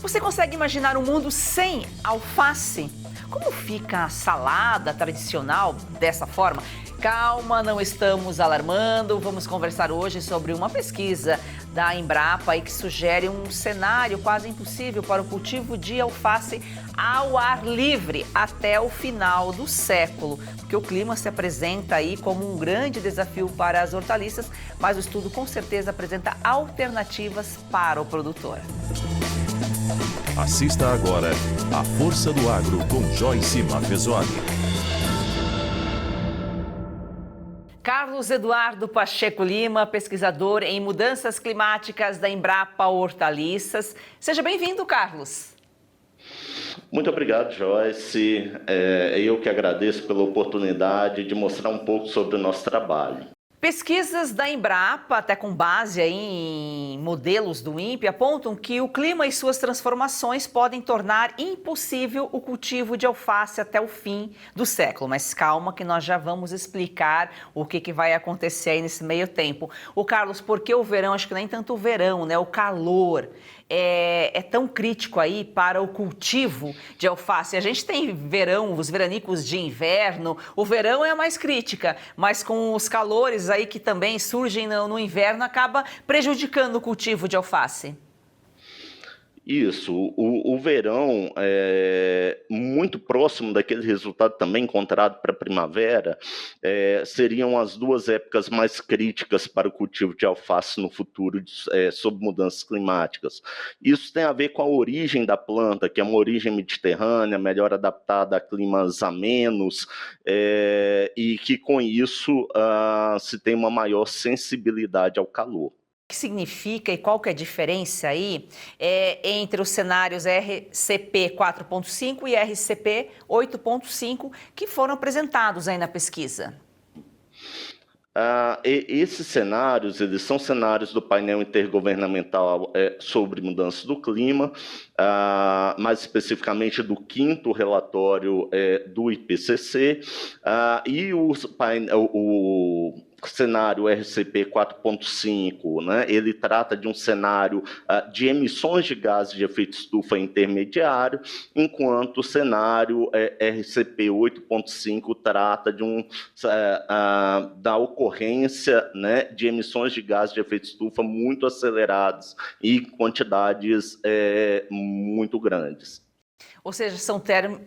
Você consegue imaginar um mundo sem alface? Como fica a salada tradicional dessa forma? Calma, não estamos alarmando. Vamos conversar hoje sobre uma pesquisa da Embrapa que sugere um cenário quase impossível para o cultivo de alface ao ar livre até o final do século, porque o clima se apresenta aí como um grande desafio para as hortaliças, mas o estudo com certeza apresenta alternativas para o produtor. Assista agora a Força do Agro com Joyce Maffezoni. Carlos Eduardo Pacheco Lima, pesquisador em mudanças climáticas da Embrapa Hortaliças. Seja bem-vindo, Carlos. Muito obrigado, Joyce. Eu que agradeço pela oportunidade de mostrar um pouco sobre o nosso trabalho. Pesquisas da Embrapa, até com base aí em modelos do INPE, apontam que o clima e suas transformações podem tornar impossível o cultivo de alface até o fim do século. Mas calma que nós já vamos explicar o que vai acontecer aí nesse meio tempo. O Carlos, por que o verão, acho que nem tanto o verão, né? O calor é tão crítico aí para o cultivo de alface. A gente tem verão, os veranicos de inverno, o verão é a mais crítica, mas com os calores aí que também surgem no inverno, acaba prejudicando o cultivo de alface. Isso, o verão é muito próximo daquele resultado também encontrado para a primavera, seriam as duas épocas mais críticas para o cultivo de alface no futuro, sob mudanças climáticas. Isso tem a ver com a origem da planta, que é uma origem mediterrânea, melhor adaptada a climas amenos, e que com isso se tem uma maior sensibilidade ao calor. O que significa e qual que é a diferença aí entre os cenários RCP 4.5 e RCP 8.5 que foram apresentados aí na pesquisa? Esses cenários, eles são cenários do painel intergovernamental sobre mudança do clima, mais especificamente do 5º relatório do IPCC, e o cenário RCP 4.5, né, ele trata de um cenário de emissões de gases de efeito estufa intermediário, enquanto o cenário RCP 8.5 trata de da ocorrência, né, de emissões de gases de efeito estufa muito aceleradas e quantidades muito grandes. Ou seja,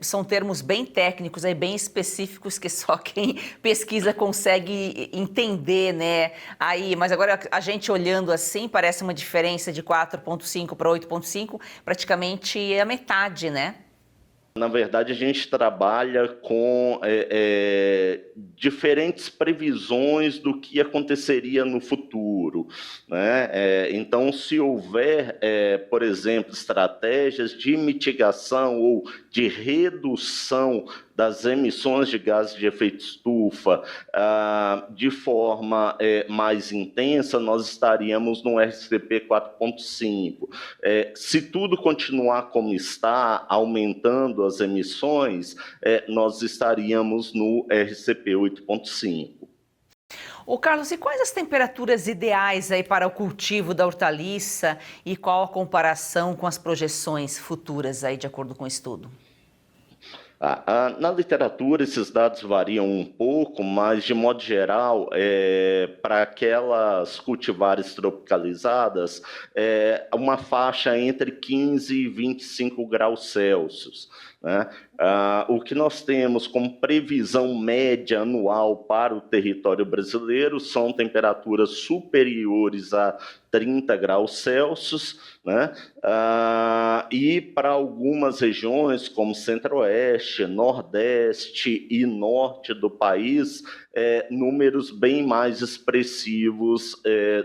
são termos bem técnicos, aí, bem específicos, que só quem pesquisa consegue entender, né? Aí, mas agora a gente olhando assim, parece uma diferença de 4.5 para 8.5, praticamente a metade, né? Na verdade, a gente trabalha com diferentes previsões do que aconteceria no futuro, né? Então, se houver, por exemplo, estratégias de mitigação ou de redução das emissões de gases de efeito estufa de forma mais intensa, nós estaríamos no RCP 4.5. Se tudo continuar como está, aumentando as emissões, nós estaríamos no RCP 8.5. Ô Carlos, e quais as temperaturas ideais aí para o cultivo da hortaliça e qual a comparação com as projeções futuras aí de acordo com o estudo? Na literatura, esses dados variam um pouco, mas, de modo geral, para aquelas cultivares tropicalizadas, uma faixa entre 15 e 25 graus Celsius. Né? O que nós temos como previsão média anual para o território brasileiro são temperaturas superiores a 30 graus Celsius, né? E para algumas regiões, como Centro-Oeste, Nordeste e Norte do país, números bem mais expressivos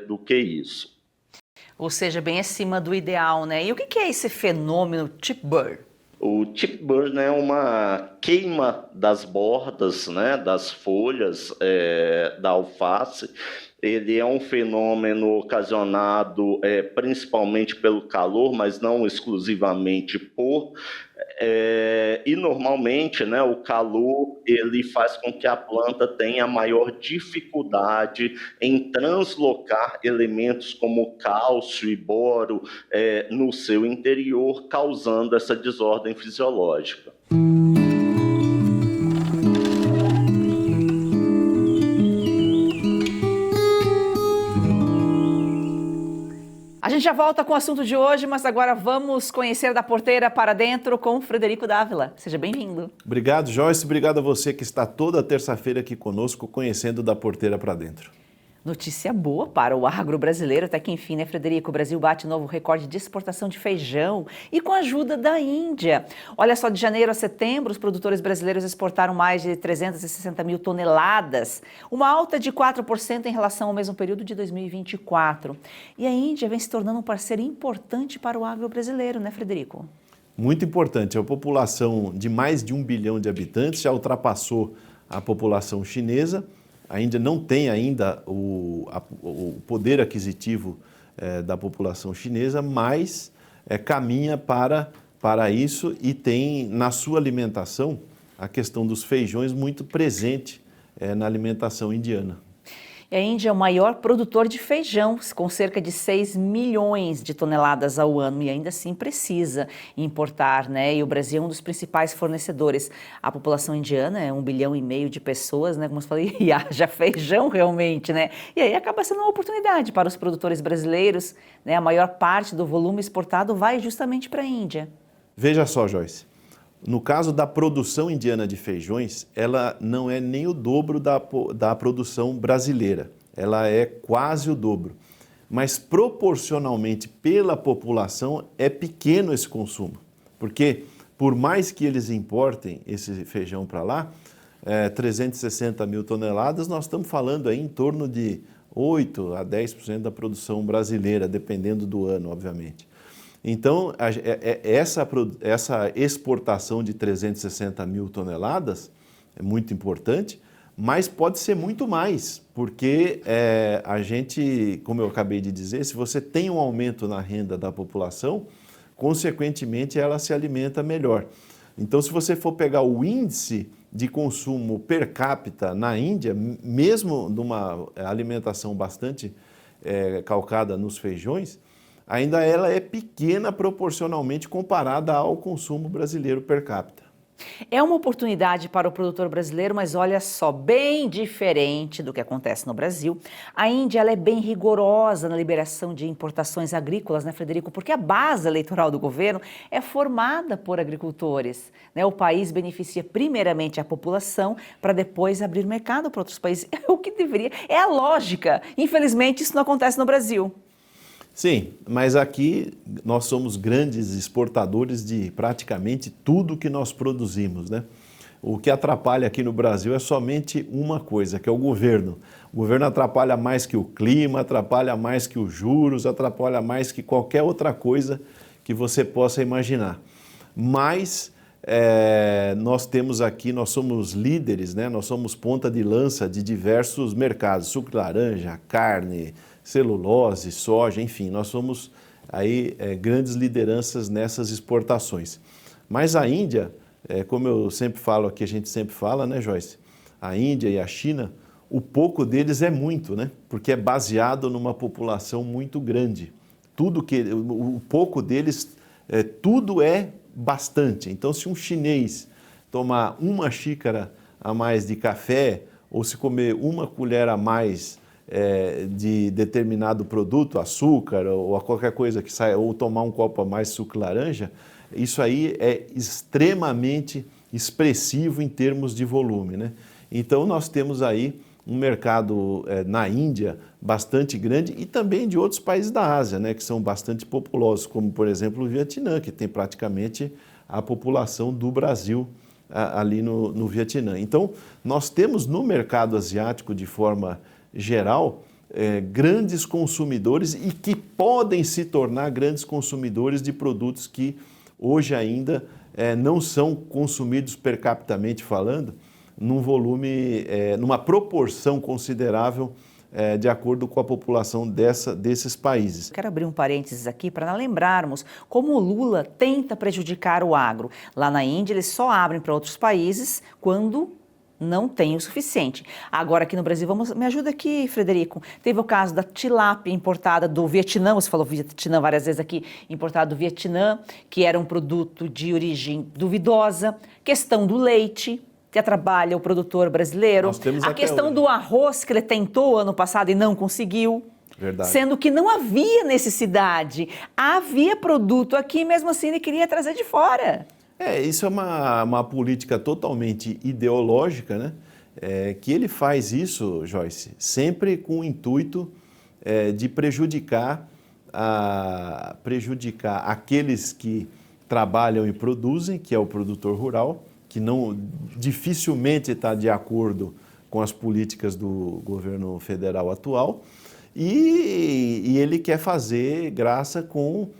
do que isso. Ou seja, bem acima do ideal, né? E o que é esse fenômeno chip burn? O chip burn é uma queima das bordas, né, das folhas da alface. Ele é um fenômeno ocasionado principalmente pelo calor, mas não exclusivamente por E normalmente, né, o calor ele faz com que a planta tenha maior dificuldade em translocar elementos como cálcio e boro no seu interior, causando essa desordem fisiológica. A gente já volta com o assunto de hoje, mas agora vamos conhecer da porteira para dentro com Frederico Dávila. Seja bem-vindo. Obrigado, Joyce. Obrigado a você que está toda terça-feira aqui conosco, conhecendo da porteira para dentro. Notícia boa para o agro brasileiro, até que enfim, né, Frederico? O Brasil bate novo recorde de exportação de feijão e com a ajuda da Índia. Olha só, de janeiro a setembro, os produtores brasileiros exportaram mais de 360 mil toneladas, uma alta de 4% em relação ao mesmo período de 2024. E a Índia vem se tornando um parceiro importante para o agro brasileiro, né, Frederico? Muito importante. A população de mais de 1 bilhão de habitantes já ultrapassou a população chinesa. A Índia não tem ainda o poder aquisitivo da população chinesa, mas caminha para isso e tem na sua alimentação a questão dos feijões muito presente na alimentação indiana. E a Índia é o maior produtor de feijão, com cerca de 6 milhões de toneladas ao ano, e ainda assim precisa importar, né? E o Brasil é um dos principais fornecedores. A população indiana é 1,5 bilhão de pessoas, né? Como eu falei, e haja feijão realmente, né? E aí acaba sendo uma oportunidade para os produtores brasileiros, né? A maior parte do volume exportado vai justamente para a Índia. Veja só, Joyce. No caso da produção indiana de feijões, ela não é nem o dobro da produção brasileira, ela é quase o dobro. Mas proporcionalmente pela população é pequeno esse consumo, porque por mais que eles importem esse feijão para lá, 360 mil toneladas, nós estamos falando aí em torno de 8 a 10% da produção brasileira, dependendo do ano, obviamente. Então, essa exportação de 360 mil toneladas é muito importante, mas pode ser muito mais, porque a gente, como eu acabei de dizer, se você tem um aumento na renda da população, consequentemente ela se alimenta melhor. Então, se você for pegar o índice de consumo per capita na Índia, mesmo numa alimentação bastante calcada nos feijões, ainda ela é pequena proporcionalmente comparada ao consumo brasileiro per capita. É uma oportunidade para o produtor brasileiro, mas olha só, bem diferente do que acontece no Brasil. A Índia ela é bem rigorosa na liberação de importações agrícolas, né, Frederico? Porque a base eleitoral do governo é formada por agricultores, né? O país beneficia primeiramente a população para depois abrir mercado para outros países. É o que deveria, é a lógica. Infelizmente, isso não acontece no Brasil. Sim, mas aqui nós somos grandes exportadores de praticamente tudo que nós produzimos, né? O que atrapalha aqui no Brasil é somente uma coisa, que é o governo. O governo atrapalha mais que o clima, atrapalha mais que os juros, atrapalha mais que qualquer outra coisa que você possa imaginar. Mas nós temos aqui, nós somos líderes, né? Nós somos ponta de lança de diversos mercados, suco de laranja, carne, celulose, soja, enfim, nós somos aí grandes lideranças nessas exportações. Mas a Índia, como eu sempre falo aqui, a gente sempre fala, né, Joyce? A Índia e a China, o pouco deles é muito, né? Porque é baseado numa população muito grande. O pouco deles, tudo é bastante. Então, se um chinês tomar uma xícara a mais de café, ou se comer uma colher a mais de determinado produto, açúcar ou qualquer coisa que saia, ou tomar um copo a mais de suco de laranja, isso aí é extremamente expressivo em termos de volume, né? Então nós temos aí um mercado na Índia bastante grande e também de outros países da Ásia, né, que são bastante populosos, como por exemplo o Vietnã, que tem praticamente a população do Brasil ali no Vietnã. Então nós temos no mercado asiático de forma geral, grandes consumidores e que podem se tornar grandes consumidores de produtos que hoje ainda não são consumidos per capitamente falando, num volume, numa proporção considerável de acordo com a população desses países. Quero abrir um parênteses aqui para lembrarmos como o Lula tenta prejudicar o agro. Lá na Índia, eles só abrem para outros países quando não tem o suficiente. Agora aqui no Brasil, me ajuda aqui, Frederico. Teve o caso da tilápia importada do Vietnã, você falou Vietnã várias vezes aqui, importada do Vietnã, que era um produto de origem duvidosa. Questão do leite, que atrapalha o produtor brasileiro. A questão do arroz, que ele tentou ano passado e não conseguiu. Verdade. Sendo que não havia necessidade. Havia produto aqui, mesmo assim ele queria trazer de fora. Isso é uma política totalmente ideológica, né? Que ele faz isso, Joyce, sempre com o intuito de prejudicar aqueles que trabalham e produzem, que é o produtor rural, que dificilmente está de acordo com as políticas do governo federal atual, e ele quer fazer graça com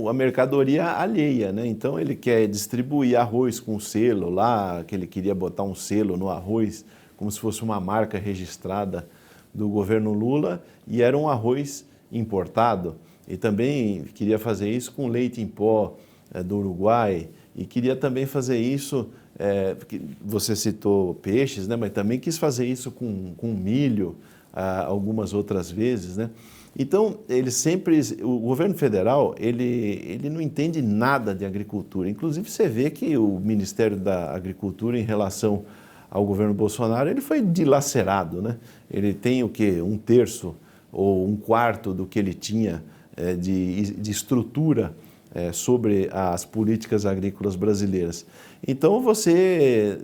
a mercadoria alheia, né? Então ele quer distribuir arroz com selo lá, que ele queria botar um selo no arroz, como se fosse uma marca registrada do governo Lula, e era um arroz importado. E também queria fazer isso com leite em pó do Uruguai, e queria também fazer isso, você citou peixes, né? Mas também quis fazer isso com milho, algumas outras vezes, né? Então, o governo federal, ele não entende nada de agricultura. Inclusive, você vê que o Ministério da Agricultura, em relação ao governo Bolsonaro, ele foi dilacerado, né? Ele tem o quê? 1/3 ou 1/4 do que ele tinha de estrutura sobre as políticas agrícolas brasileiras. Então,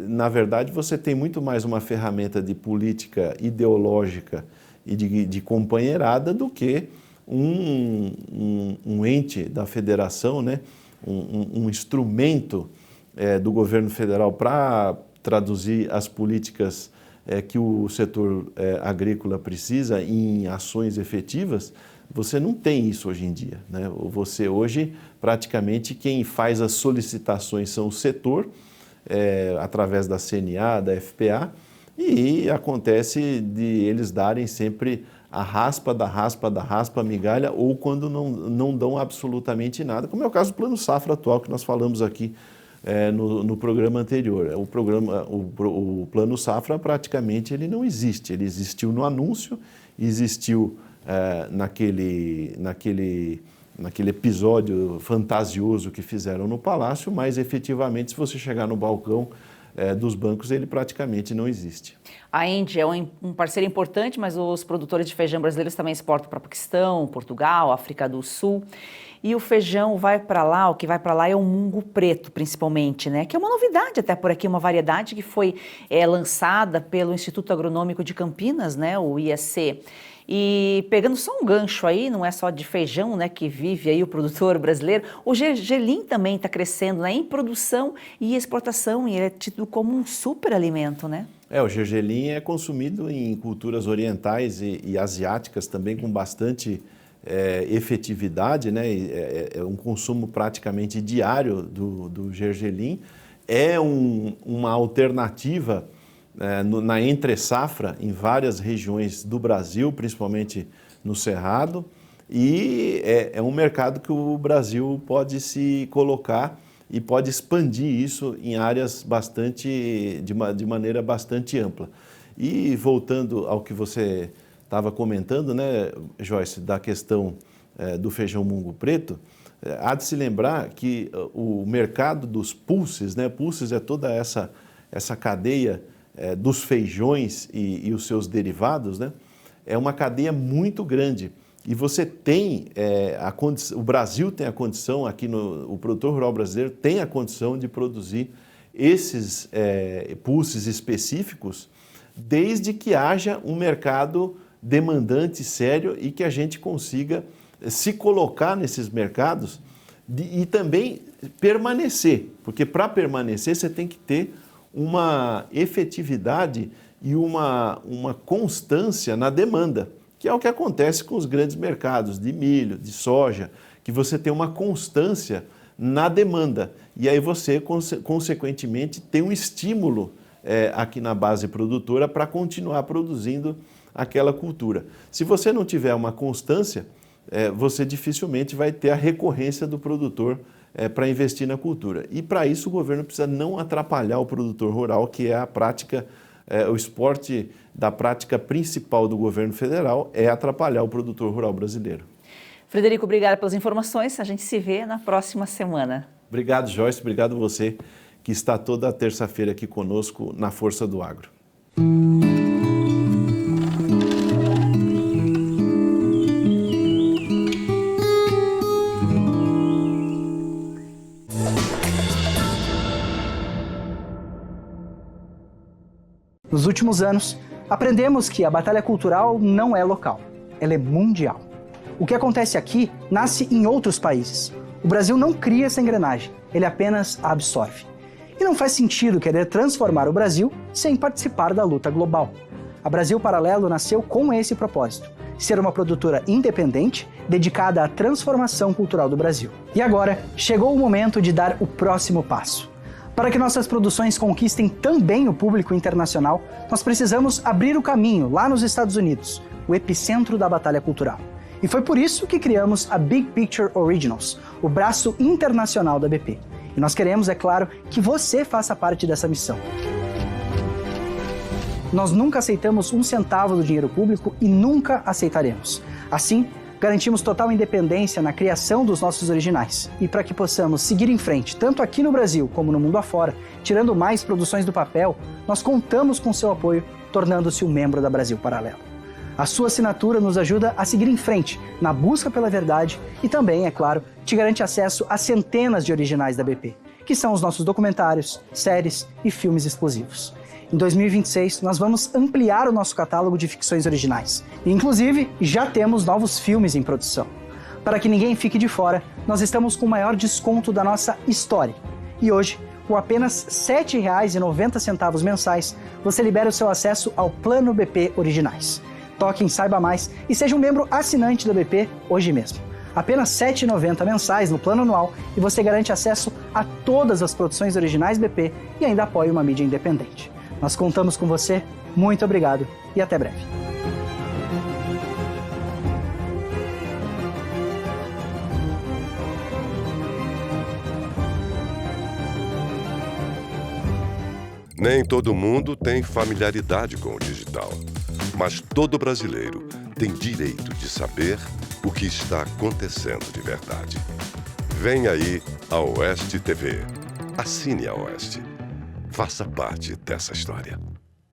na verdade, você tem muito mais uma ferramenta de política ideológica e de companheirada do que um ente da federação, né? um instrumento do governo federal para traduzir as políticas que o setor agrícola precisa em ações efetivas. Você não tem isso hoje em dia, né? Hoje, praticamente, quem faz as solicitações são o setor, através da CNA, da FPA, e acontece de eles darem sempre a raspa, a migalha, ou quando não dão absolutamente nada, como é o caso do Plano Safra atual, que nós falamos aqui no programa anterior. O Plano Safra, praticamente, ele não existe. Ele existiu no anúncio, existiu naquele episódio fantasioso que fizeram no Palácio, mas, efetivamente, se você chegar no balcão dos bancos, ele praticamente não existe. A Índia é um parceiro importante, mas os produtores de feijão brasileiros também exportam para o Paquistão, Portugal, África do Sul. E o feijão vai para lá, o que vai para lá é o mungo preto, principalmente, né? Que é uma novidade até por aqui, uma variedade que foi lançada pelo Instituto Agronômico de Campinas, né? O IAC. E pegando só um gancho aí, não é só de feijão, né, que vive aí o produtor brasileiro, o gergelim também está crescendo, né, em produção e exportação, e ele é tido como um superalimento, né? O gergelim é consumido em culturas orientais e asiáticas também com bastante efetividade, né? É um consumo praticamente diário do gergelim. É uma alternativa na entre-safra em várias regiões do Brasil, principalmente no Cerrado, e é um mercado que o Brasil pode se colocar e pode expandir isso em áreas de maneira bastante ampla. E voltando ao que você estava comentando, né, Joyce, da questão do feijão mungo preto, há de se lembrar que o mercado dos pulses, né, pulses é toda essa cadeia dos feijões e os seus derivados, né, é uma cadeia muito grande. E você tem o Brasil tem a condição, o produtor rural brasileiro tem a condição de produzir esses pulses específicos, desde que haja um mercado demandante sério e que a gente consiga se colocar nesses mercados e também permanecer, porque para permanecer você tem que ter uma efetividade e uma constância na demanda, que é o que acontece com os grandes mercados de milho, de soja, que você tem uma constância na demanda. E aí você, consequentemente, tem um estímulo aqui na base produtora para continuar produzindo aquela cultura. Se você não tiver uma constância, você dificilmente vai ter a recorrência do produtor para investir na cultura. E para isso o governo precisa não atrapalhar o produtor rural, que é a prática, o esporte da prática principal do governo federal é atrapalhar o produtor rural brasileiro. Frederico, obrigada pelas informações. A gente se vê na próxima semana. Obrigado, Joyce. Obrigado você que está toda terça-feira aqui conosco na Força do Agro. Nos últimos anos, aprendemos que a batalha cultural não é local, ela é mundial. O que acontece aqui nasce em outros países. O Brasil não cria essa engrenagem, ele apenas a absorve. E não faz sentido querer transformar o Brasil sem participar da luta global. A Brasil Paralelo nasceu com esse propósito: ser uma produtora independente, dedicada à transformação cultural do Brasil. E agora, chegou o momento de dar o próximo passo. Para que nossas produções conquistem também o público internacional, nós precisamos abrir o caminho lá nos Estados Unidos, o epicentro da batalha cultural. E foi por isso que criamos a Big Picture Originals, o braço internacional da BP. E nós queremos, é claro, que você faça parte dessa missão. Nós nunca aceitamos um centavo do dinheiro público e nunca aceitaremos. Assim, garantimos total independência na criação dos nossos originais. E para que possamos seguir em frente, tanto aqui no Brasil como no mundo afora, tirando mais produções do papel, nós contamos com seu apoio, tornando-se um membro da Brasil Paralelo. A sua assinatura nos ajuda a seguir em frente na busca pela verdade e também, é claro, te garante acesso a centenas de originais da BP, que são os nossos documentários, séries e filmes exclusivos. Em 2026, nós vamos ampliar o nosso catálogo de ficções originais. E, inclusive, já temos novos filmes em produção. Para que ninguém fique de fora, nós estamos com o maior desconto da nossa história. E hoje, com apenas R$ 7,90 mensais, você libera o seu acesso ao Plano BP Originais. Toque em Saiba Mais e seja um membro assinante da BP hoje mesmo. Apenas R$ 7,90 mensais no plano anual e você garante acesso a todas as produções originais BP e ainda apoia uma mídia independente. Nós contamos com você, muito obrigado e até breve. Nem todo mundo tem familiaridade com o digital, mas todo brasileiro tem direito de saber o que está acontecendo de verdade. Vem aí a Oeste TV. Assine a Oeste. Faça parte dessa história.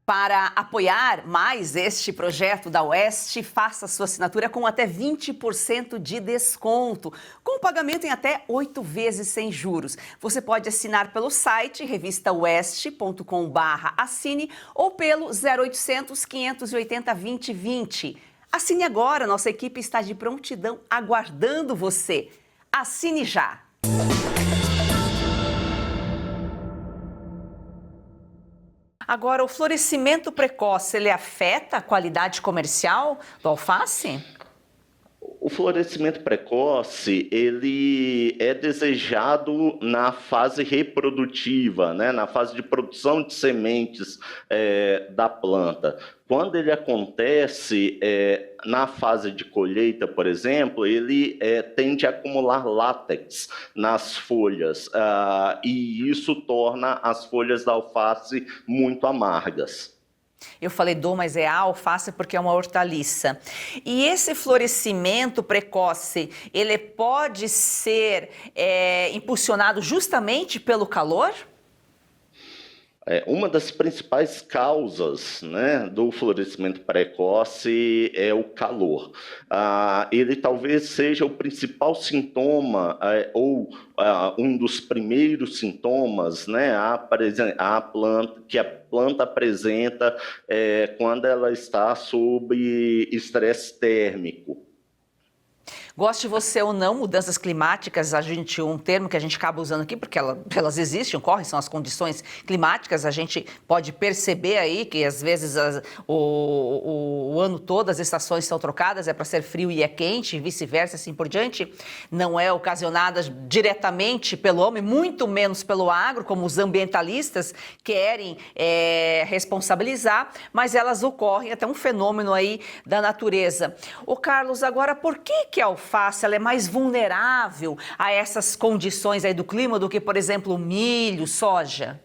Para apoiar mais este projeto da Oeste, faça sua assinatura com até 20% de desconto, com pagamento em até 8 vezes sem juros. Você pode assinar pelo site revistaoeste.com/assine ou pelo 0800 580 2020. Assine agora, nossa equipe está de prontidão aguardando você. Assine já! Agora, o florescimento precoce, ele afeta a qualidade comercial do alface? O florescimento precoce, ele é desejado na fase reprodutiva, né? Na fase de produção de sementes da planta. Quando ele acontece na fase de colheita, por exemplo, ele tende a acumular látex nas folhas, e isso torna as folhas da alface muito amargas. Eu falei mas é a alface porque é uma hortaliça. E esse florescimento precoce, ele pode ser impulsionado justamente pelo calor? Uma das principais causas, né, do florescimento precoce é o calor. Ele talvez seja o principal sintoma ou um dos primeiros sintomas, né, que a planta apresenta quando ela está sob estresse térmico. Goste você ou não, mudanças climáticas, um termo que a gente acaba usando aqui, porque elas existem, ocorrem, são as condições climáticas, a gente pode perceber aí que às vezes o ano todo as estações são trocadas, é para ser frio e é quente, e vice-versa, assim por diante, não é ocasionada diretamente pelo homem, muito menos pelo agro, como os ambientalistas querem responsabilizar, mas elas ocorrem, até um fenômeno aí da natureza. Ô Carlos, agora, por que a alface ela é mais vulnerável a essas condições aí do clima do que, por exemplo, o milho, soja?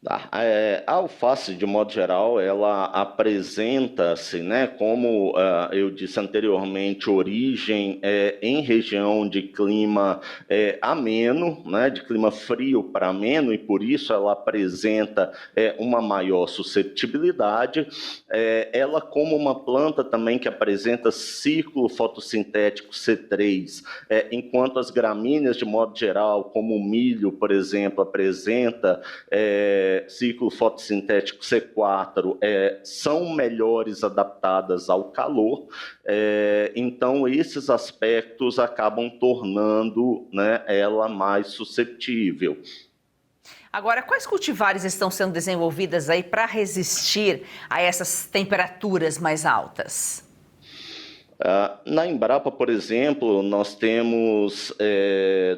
A alface, de modo geral, ela apresenta-se, né, como eu disse anteriormente, origem em região de clima ameno, né, de clima frio para ameno, e por isso ela apresenta uma maior susceptibilidade. Ela, como uma planta também que apresenta ciclo fotossintético C3, enquanto as gramíneas, de modo geral, como o milho, por exemplo, apresenta ciclo fotossintético C4, são melhores adaptadas ao calor, então esses aspectos acabam tornando, né, ela mais suscetível. Agora, quais cultivares estão sendo desenvolvidas aí para resistir a essas temperaturas mais altas? Na Embrapa, por exemplo, nós temos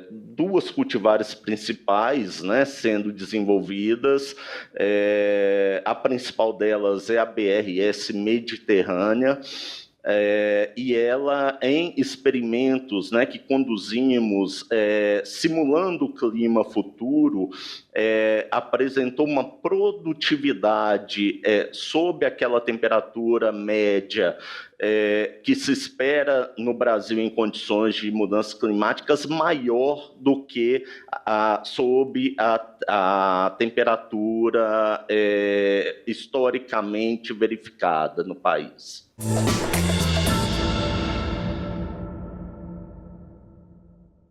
duas cultivares principais, né, sendo desenvolvidas. A principal delas é a BRS Mediterrânea, e ela, em experimentos, né, que conduzimos, simulando o clima futuro, apresentou uma produtividade sob aquela temperatura média que se espera no Brasil em condições de mudanças climáticas maior do que sob a temperatura historicamente verificada no país.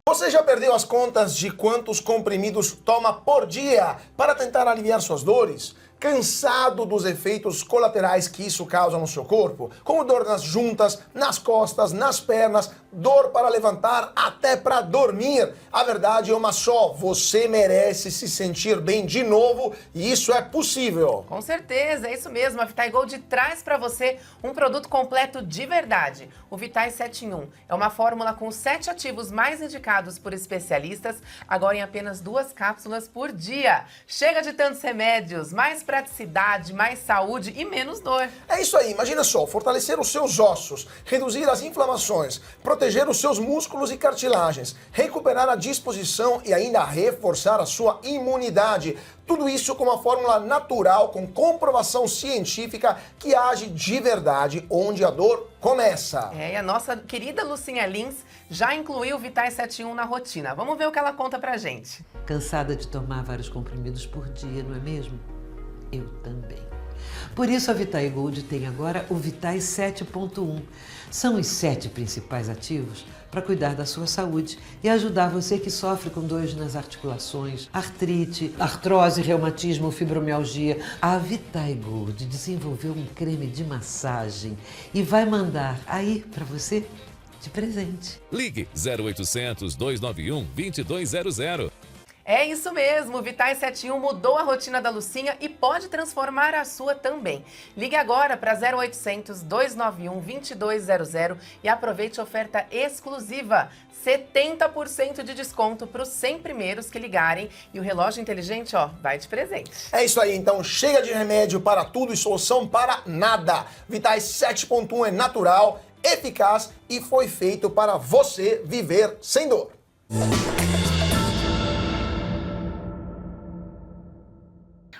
Você já perdeu as contas de quantos comprimidos toma por dia para tentar aliviar suas dores? Cansado dos efeitos colaterais que isso causa no seu corpo? Como dor nas juntas, nas costas, nas pernas, dor para levantar, até para dormir. A verdade é uma só, você merece se sentir bem de novo e isso é possível. Com certeza, é isso mesmo. A Vitae Gold traz para você um produto completo de verdade. O Vitae 7 em 1 é uma fórmula com 7 ativos mais indicados por especialistas, agora em apenas 2 cápsulas por dia. Chega de tantos remédios, mais praticidade, mais saúde e menos dor. É isso aí, imagina só, fortalecer os seus ossos, reduzir as inflamações, proteger os seus músculos e cartilagens, recuperar a disposição e ainda reforçar a sua imunidade. Tudo isso com uma fórmula natural, com comprovação científica que age de verdade onde a dor começa. E a nossa querida Lucinha Lins já incluiu o Vitae 7 em 1 na rotina. Vamos ver o que ela conta pra gente. Cansada de tomar vários comprimidos por dia, não é mesmo? Eu também. Por isso a Vitae Gold tem agora o Vitae 7.1. São os 7 principais ativos para cuidar da sua saúde e ajudar você que sofre com dores nas articulações, artrite, artrose, reumatismo, fibromialgia. A Vitae Gold desenvolveu um creme de massagem e vai mandar aí para você de presente. Ligue 0800 291 2200. É isso mesmo, o Vitae 7 em 1 mudou a rotina da Lucinha e pode transformar a sua também. Ligue agora para 0800 291 2200 e aproveite a oferta exclusiva. 70% de desconto para os 100 primeiros que ligarem e o relógio inteligente, vai de presente. É isso aí, então chega de remédio para tudo e solução para nada. Vitae 7.1 é natural, eficaz e foi feito para você viver sem dor.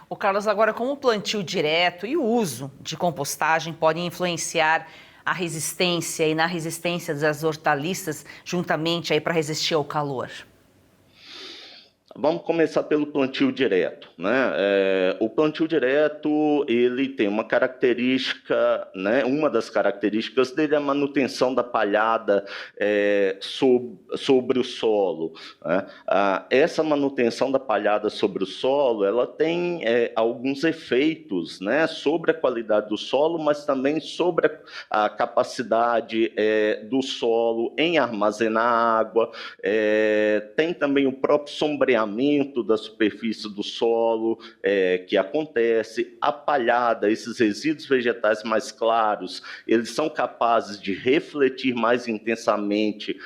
O Carlos, agora, como o plantio direto e o uso de compostagem podem influenciar a resistência e na resistência das hortaliças juntamente aí para resistir ao calor? Vamos começar pelo plantio direto, né? O plantio direto, ele tem uma característica, né? Uma das características dele é a manutenção da palhada sobre o solo, né? Essa manutenção da palhada sobre o solo, ela tem alguns efeitos, né? Sobre a qualidade do solo, mas também sobre a capacidade do solo em armazenar água. Tem também o próprio sombreamento da superfície do solo que acontece, a palhada, esses resíduos vegetais mais claros, eles são capazes de refletir mais intensamente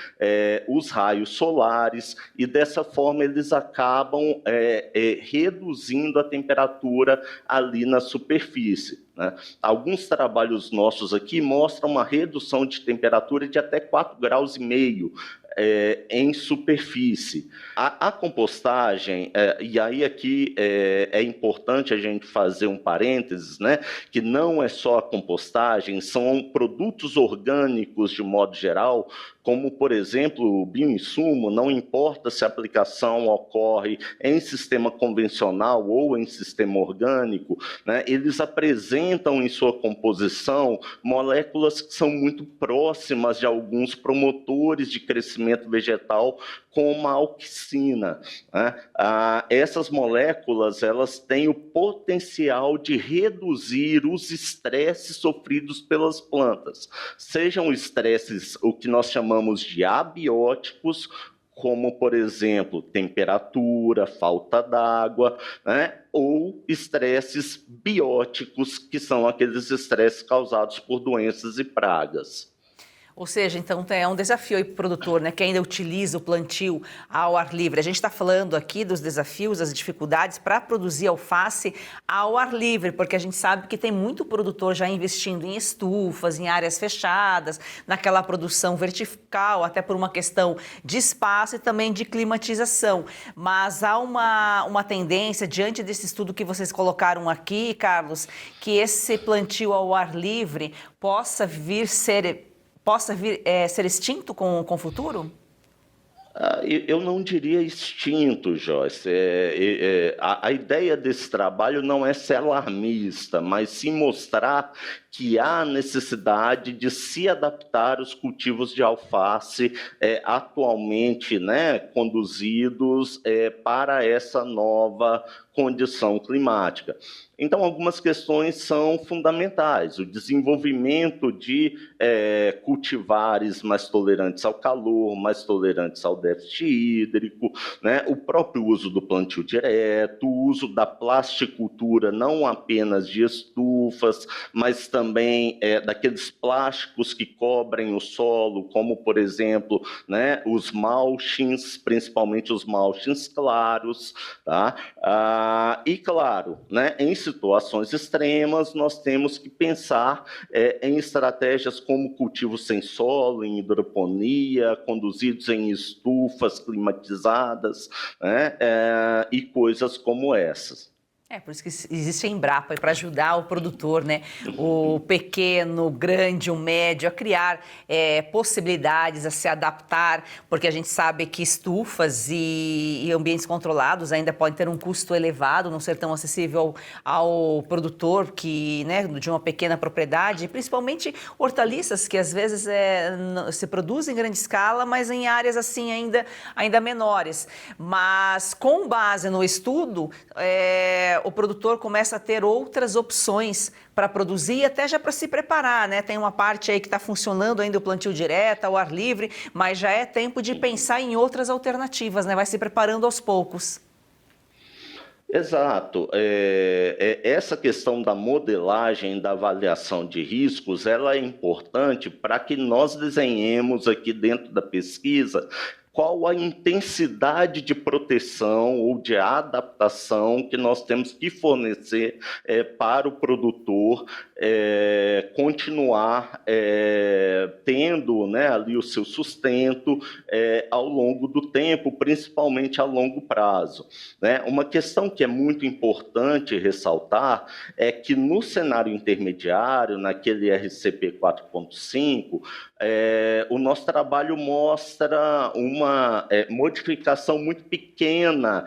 os raios solares e dessa forma eles acabam reduzindo a temperatura ali na superfície, né? Alguns trabalhos nossos aqui mostram uma redução de temperatura de até 4,5 graus em superfície. A compostagem, e aí aqui é importante a gente fazer um parênteses, né, que não é só a compostagem, são produtos orgânicos de modo geral, como, por exemplo, o bioinsumo, não importa se a aplicação ocorre em sistema convencional ou em sistema orgânico, né, eles apresentam em sua composição moléculas que são muito próximas de alguns promotores de crescimento vegetal, como a auxina, né? Essas moléculas, elas têm o potencial de reduzir os estresses sofridos pelas plantas, sejam estresses, o que nós chamamos de abióticos, como, por exemplo, temperatura, falta d'água, né? Ou estresses bióticos, que são aqueles estresses causados por doenças e pragas. Ou seja, então é um desafio aí para o produtor, né, que ainda utiliza o plantio ao ar livre. A gente está falando aqui dos desafios, das dificuldades para produzir alface ao ar livre, porque a gente sabe que tem muito produtor já investindo em estufas, em áreas fechadas, naquela produção vertical, até por uma questão de espaço e também de climatização. Mas há uma tendência, diante desse estudo que vocês colocaram aqui, Carlos, que esse plantio ao ar livre possa vir ser extinto com o futuro? Eu não diria extinto, Joyce. A ideia desse trabalho não é ser alarmista, mas sim mostrar que há necessidade de se adaptar os cultivos de alface atualmente, né, conduzidos para essa nova condição climática. Então, algumas questões são fundamentais. O desenvolvimento de cultivares mais tolerantes ao calor, mais tolerantes ao déficit hídrico, né? O próprio uso do plantio direto, o uso da plasticultura, não apenas de estufas, mas também daqueles plásticos que cobrem o solo, como, por exemplo, né, os mulchings, principalmente os mulchings claros, tá? E, claro, né, em situações extremas, nós temos que pensar em estratégias como cultivo sem solo, em hidroponia, conduzidos em estufas climatizadas, né, e coisas como essas. Por isso que existe a Embrapa, para ajudar o produtor, né? O pequeno, o grande, o médio, a criar possibilidades, a se adaptar, porque a gente sabe que estufas e ambientes controlados ainda podem ter um custo elevado, não ser tão acessível ao produtor que, né, de uma pequena propriedade, principalmente hortaliças que às vezes se produzem em grande escala, mas em áreas assim ainda menores. Mas com base no estudo, o produtor começa a ter outras opções para produzir, até já para se preparar, né? Tem uma parte aí que está funcionando ainda o plantio direto, ao ar livre, mas já é tempo de pensar em outras alternativas, né? Vai se preparando aos poucos. Exato. Essa questão da modelagem, da avaliação de riscos, ela é importante para que nós desenhemos aqui dentro da pesquisa qual a intensidade de proteção ou de adaptação que nós temos que fornecer para o produtor continuar tendo, né, ali o seu sustento ao longo do tempo, principalmente a longo prazo, né? Uma questão que é muito importante ressaltar é que no cenário intermediário, naquele RCP 4.5, o nosso trabalho mostra uma modificação muito pequena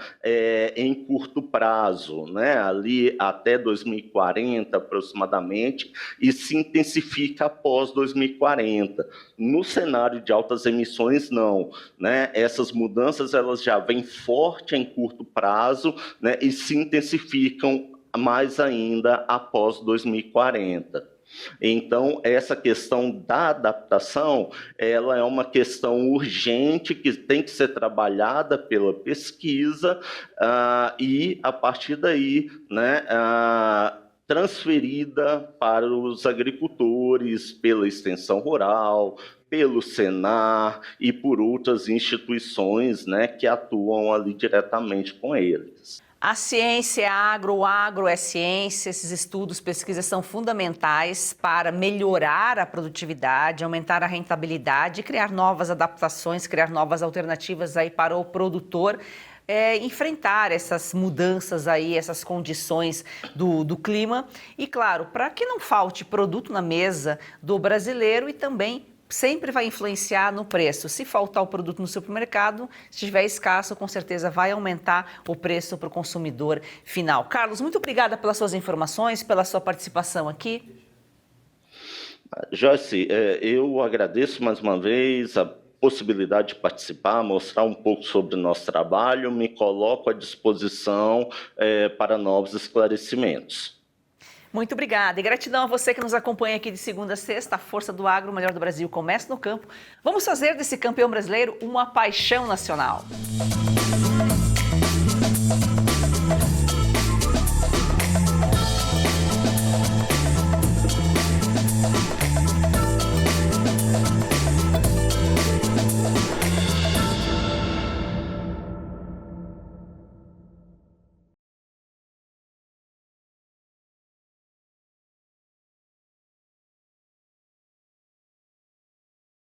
em curto prazo, né? Ali até 2040 aproximadamente, e se intensifica após 2040. No cenário de altas emissões, não, né? Essas mudanças elas já vêm forte em curto prazo, né? E se intensificam mais ainda após 2040. Então, essa questão da adaptação, ela é uma questão urgente que tem que ser trabalhada pela pesquisa e, a partir daí, né, transferida para os agricultores pela extensão rural, pelo Senar e por outras instituições, né, que atuam ali diretamente com eles. A ciência é agro, o agro é ciência, esses estudos, pesquisas são fundamentais para melhorar a produtividade, aumentar a rentabilidade e criar novas adaptações, criar novas alternativas aí para o produtor enfrentar essas mudanças aí, essas condições do clima e, claro, para que não falte produto na mesa do brasileiro e também sempre vai influenciar no preço. Se faltar o produto no supermercado, se estiver escasso, com certeza vai aumentar o preço para o consumidor final. Carlos, muito obrigada pelas suas informações, pela sua participação aqui. Joyce, eu agradeço mais uma vez a possibilidade de participar, mostrar um pouco sobre o nosso trabalho, me coloco à disposição para novos esclarecimentos. Muito obrigada e gratidão a você que nos acompanha aqui de segunda a sexta. A força do agro, o melhor do Brasil, começa no campo. Vamos fazer desse campeão brasileiro uma paixão nacional.